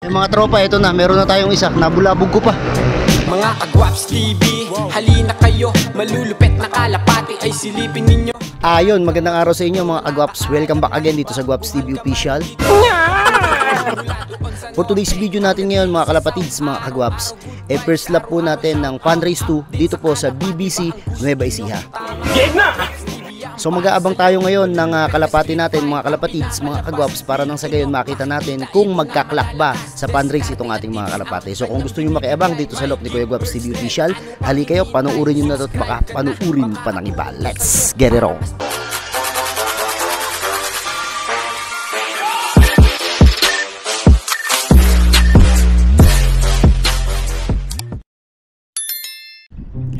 Mga tropa, ito na, meron na tayong isa. Nabulabog ko pa. Mga Kagwaps TV, halina kayo. Malulupet na kalapati ay silipin ninyo. Ayun, magandang araw sa inyo mga Kagwaps. Welcome back again dito sa Gwaps TV Official. For today's video natin ngayon mga kalapatids, mga Kagwaps, first lap po natin ng Fundraise 2 dito po sa BBC Nueva Ecija. So mag-aabang tayo ngayon ng kalapati natin mga kalapatids, mga Kagwaps, para nang sa gayon makita natin kung magkaklak ba sa fundraise itong ating mga kalapati. So kung gusto nyo makiabang dito sa loob ni Kuya Gwaps TV Official, hali kayo, panuurin nyo na ito at baka panuurin pa ng iba. Let's get it on!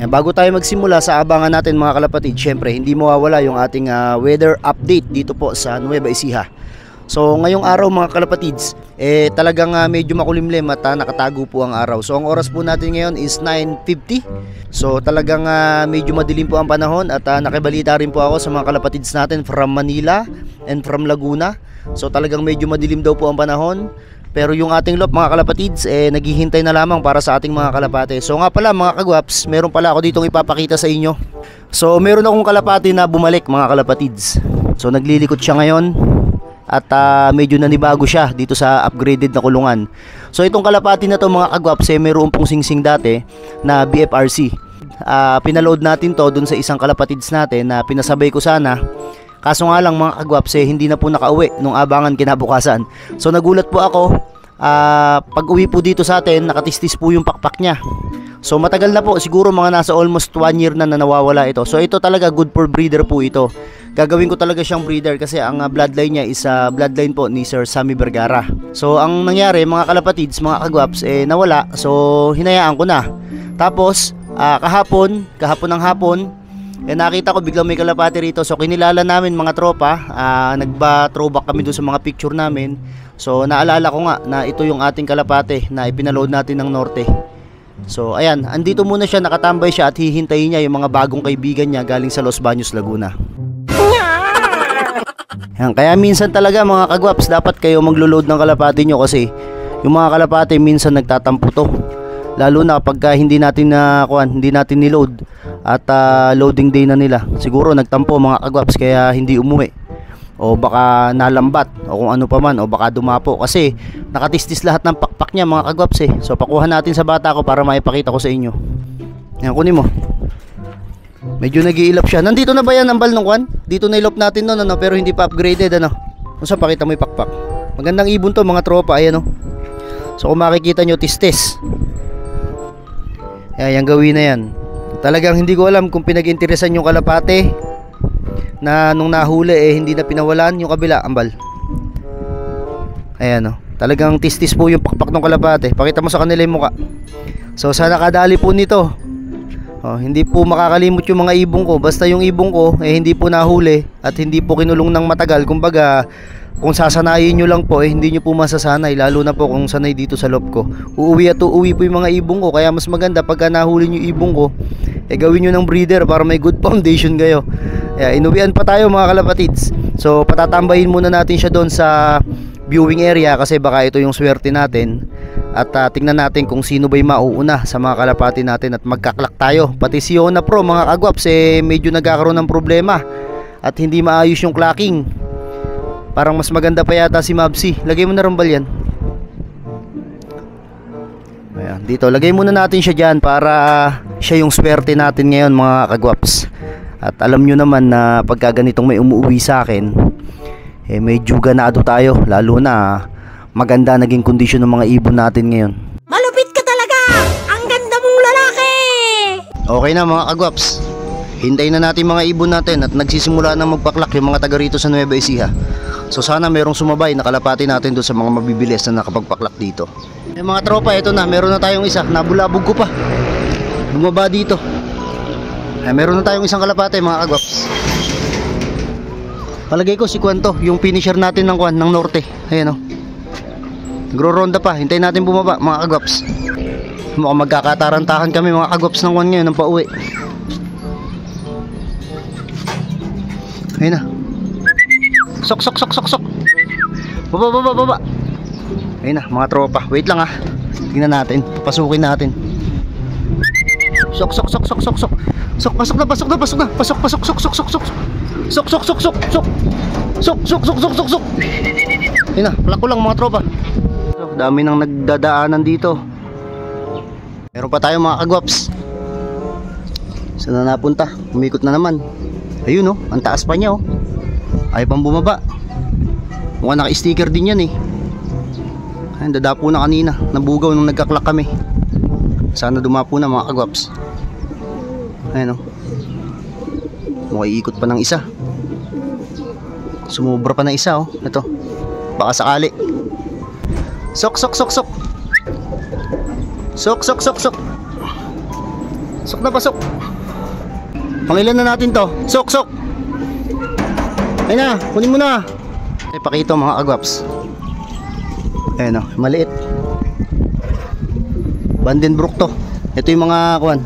Bago tayo magsimula sa abangan natin mga kalapatid, syempre hindi mawawala yung ating weather update dito po sa Nueva Ecija. So ngayong araw mga kalapatids, talagang medyo makulimlim at nakatago po ang araw. So ang oras po natin ngayon is 9:50. So talagang medyo madilim po ang panahon at nakibalita rin po ako sa mga kalapatids natin from Manila and from Laguna. So talagang medyo madilim daw po ang panahon. Pero yung ating lop mga kalapatids, naghihintay na lamang para sa ating mga kalapate. So nga pala mga Kagwaps, meron pala ako ditong ipapakita sa inyo. So meron akong kalapati na bumalik mga kalapatids. So naglilikot siya ngayon at medyo nanibago siya dito sa upgraded na kulungan. So itong kalapati na to mga Kagwaps, meron pong singsing dati na BFRC. Pinaload natin to dun sa isang kalapatids natin na pinasabay ko sana. Kaso nga lang mga Kagwaps, hindi na po nakauwi nung abangan kinabukasan. So nagulat po ako, pag uwi po dito sa atin, nakatistis po yung pakpak niya. So matagal na po, siguro mga nasa almost 1 year na nawawala ito. So ito talaga good for breeder po ito. Gagawin ko talaga siyang breeder kasi ang bloodline niya is bloodline po ni Sir Sammy Vergara. So ang nangyari mga kalapatids, mga Kagwaps, nawala. So hinayaan ko na. Tapos kahapon ng hapon, nakita ko biglang may kalapati rito. So kinilala namin mga tropa, nagba-throwback kami doon sa mga picture namin. So naalala ko nga na ito yung ating kalapati na ipinaload natin ng Norte. So ayan, andito muna siya, nakatambay siya at hihintayin niya yung mga bagong kaibigan niya galing sa Los Baños, Laguna. Yan, kaya minsan talaga mga Kagwaps, dapat kayo maglo-load ng kalapati nyo kasi yung mga kalapati minsan nagtatampo to. Lalo na kapag hindi natin niload at loading day na nila. Siguro nagtampo mga Kagwaps kaya hindi umuwi. O baka nalambat o kung ano pa man, o baka dumapo kasi nakatistis lahat ng pakpak niya mga Kagwaps . So pakuha natin sa bata ko para maipakita ko sa inyo. Yan, kunin mo. Medyo nag-iilap siya. Nandito na ba yan ang bal ng kwan? Dito na ilop natin no, pero hindi pa upgraded ano. Kung saan pakita mo yung pakpak. Magandang ibon to mga tropa, ayan o. So kung makikita nyo, tistis. Ayan, yung gawin na yan. Talagang hindi ko alam kung pinag-interesan yung kalapate na nung nahuli hindi na pinawalan yung kabila, ambal. Ayan o. Talagang tistis po yung pakpak ng kalapate. Pakita mo sa kanila yung muka. So sana kadali po nito. Hindi po makakalimot yung mga ibong ko. Basta yung ibong ko hindi po nahuli at hindi po kinulong ng matagal. Kumbaga kung sasanayin nyo lang po hindi nyo po masasanay. Lalo na po kung sanay dito sa loob ko. Uuwi at uuwi po yung mga ibong ko. Kaya mas maganda pagka nahuli nyo ibong ko, gawin nyo ng breeder para may good foundation kayo. Inuwian pa tayo mga kalapatids. So patatambahin muna natin siya doon sa viewing area kasi baka ito yung swerte natin. At tingnan natin kung sino ba'y mauuna sa mga kalapati natin at magkaklak tayo. Pati si Yona Pro mga Kagwaps medyo nagkakaroon ng problema at hindi maayos yung clacking. Parang mas maganda pa yata si Mabsi. Lagay mo na rumbal yan. Ayan, dito lagay muna natin siya dyan para siya yung swerte natin ngayon mga Kagwaps. At alam nyo naman na pagka ganitong may umuwi sa akin, medyo ganado tayo. Lalo na maganda naging kondisyon ng mga ibon natin ngayon. Malupit ka talaga! Ang ganda mong lalaki! Okay na mga Kagwaps, hintayin na natin mga ibon natin at nagsisimula na magpaklak yung mga taga rito sa Nueva Ecija. So sana merong sumabay na kalapati natin doon sa mga mabibilis na nakapagpaklak dito. Mga tropa, ito na, meron na tayong isa. Nabulabog ko pa, bumaba dito. Meron na tayong isang kalapati mga Kagwaps. Palagay ko si Kwanto, yung finisher natin ng Norte. Ayan o, nagro-ronda pa, hintayin natin bumaba mga Kagwaps. Mukhang magkakatarantahan kami mga Kagwaps ng kwan ngayon ng pauwi. Ayun na. Sok. Baba. Ayun na mga tropa. Wait lang ah. Tingnan natin. Papasukin natin. Sok. Pasok na. Sok. Ayun na, plak ko lang mga tropa. So, dami nang nagdadaanan dito. Meron pa tayo mga kagwaps. Saan na napunta? Umikot na naman. Ayun oh, ang taas pa niya oh. Ayaw pang bumaba. Mukhang naka-sticker din yan eh. Ayun, dadapo na kanina. Nabugaw nung nagkaklak kami. Sana dumapo na mga kagwaps. Ayun oh. Mukhang iikot pa ng isa. Sumubra pa ng isa oh. Ito. Baka sakali. Sok. Sok. Sok na pasok. Pangilan na natin to. Sok. Ayun na, kunin mo na. Ipakita mga kagwaps. Ayun o, maliit. Vandenbroek to. Ito yung mga kuwan.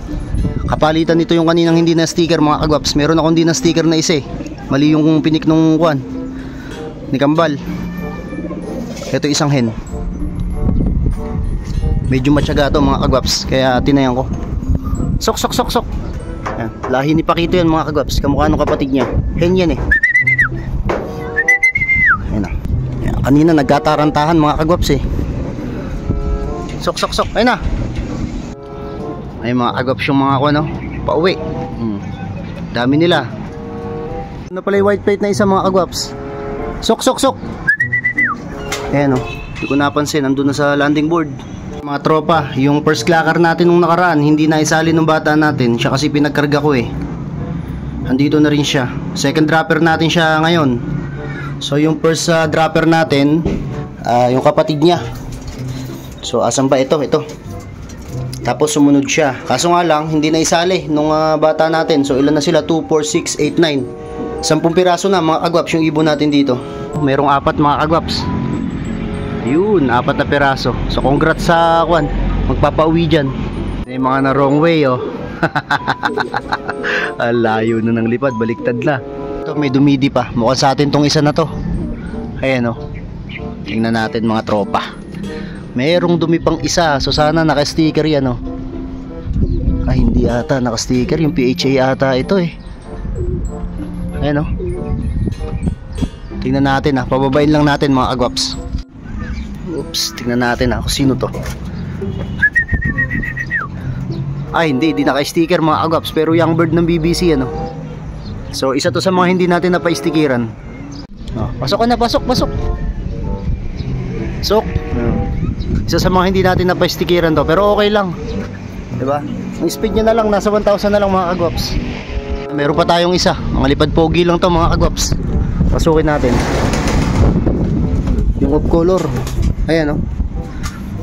Kapalitan nito yung kaninang hindi na sticker mga kagwaps. Meron akong hindi na sticker na isa eh. Mali yung pinik nung kuwan ni Kambal. Ito isang hen. Medyo matyaga to mga kagwaps. Kaya tinayan ko. Sok. Ayan. Lahi ni Pakito yan mga kagwaps. Kamukha ng kapatid niya. Hen yan eh. Ayan na. Ayan. Kanina nagkatarantahan mga kagwaps eh. Sok. Ayun na. Ay mga kagwaps yung mga kuwan no. Pauwi. Dami nila. Ano pala yung white plate na isa mga kagwaps. Sok. Ayan o. Hindi ko napansin. Nandun na sa landing board. Mga tropa, yung first clacker natin nung nakaraan, hindi na isali ng bata natin. Siya kasi pinagkarga ko eh. Andito na rin siya. Second dropper natin siya ngayon. So yung first dropper natin, yung kapatid niya. So asan ba ito? Ito. Tapos sumunod siya. Kaso nga lang, hindi na isali nung bata natin. So ilan na sila? 2, 4, 6, 8, 9. 10 piraso na mga kagwaps yung ibon natin dito. Merong 4 mga kagwaps. Yun, 4 na piraso. So congrats sa kwan. Magpapauwi dyan. May mga na wrong way oh. Alayo na ng lipad. Baliktad na. Ito may dumidi pa. Mukhang sa atin tong isa na to. Ayan oh. Tingnan natin mga tropa. Merong dumi pang isa. So sana naka-sticker yan oh. Ay hindi ata naka-sticker. Yung PHA ata ito eh. Ayan oh. Tingnan natin ah. Pababain lang natin mga kagwaps. Oops, tingnan natin kung sino to. Ay, hindi naka-sticker mga kagwaps. Pero young bird ng BBC ano. So, isa to sa mga hindi natin napa-stickeran. Pasok ka na, pasok. Sok. Isa sa mga hindi natin napa-stickeran to. Pero okay lang. Diba? Ang speed niya na lang, nasa 1,000 na lang mga kagwaps. Meron pa tayong isa. Mga lipad pogi lang to mga kagwaps. Pasukin natin. Yung off color. Ayan oh.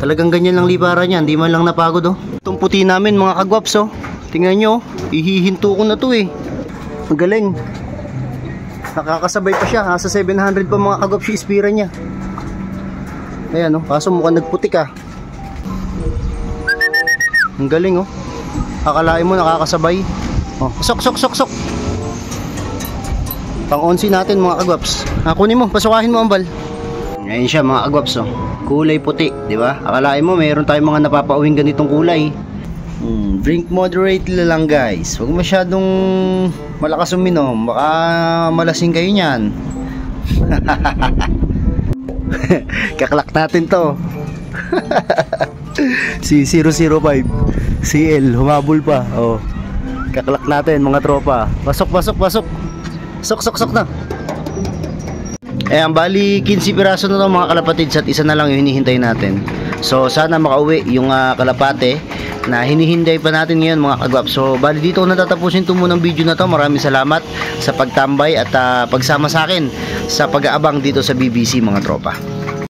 Talagang ganyan lang libaran niya. Hindi man lang napagod oh. Itong puti namin mga kagwaps oh. Tingnan nyo oh. Ihihinto ko na to eh. Magaling. Nakakasabay pa siya. Nasa 700 pa mga kagwaps yung ispira niya. Ayan oh. Kaso mukhang nagputik ah. Ang galing oh. Akalain mo nakakasabay oh. Sok. Pang-onsi natin mga kagwaps. Kunin mo. Pasukahin mo ang bal. Ngayon siya mga kagwaps oh. Kulay puti, di ba? Akalain mo mayroon tayong mga napapauwing ganitong kulay. Drink moderately lang guys. Huwag masyadong malakas uminom. Baka malasing kayo niyan. Kaklak natin to. Si 005 CL humabol pa oh. Kaklak natin mga tropa. Pasok. Sok na. Ang bali 15 piraso na to mga kalapatids at isa na lang yung hinihintay natin. So sana makauwi yung kalapate na hinihintay pa natin ngayon mga kagwaps. So bali dito ko natatapusin ito munang video na to. Maraming salamat sa pagtambay at pagsama sa akin sa pag-aabang dito sa BBC mga tropa.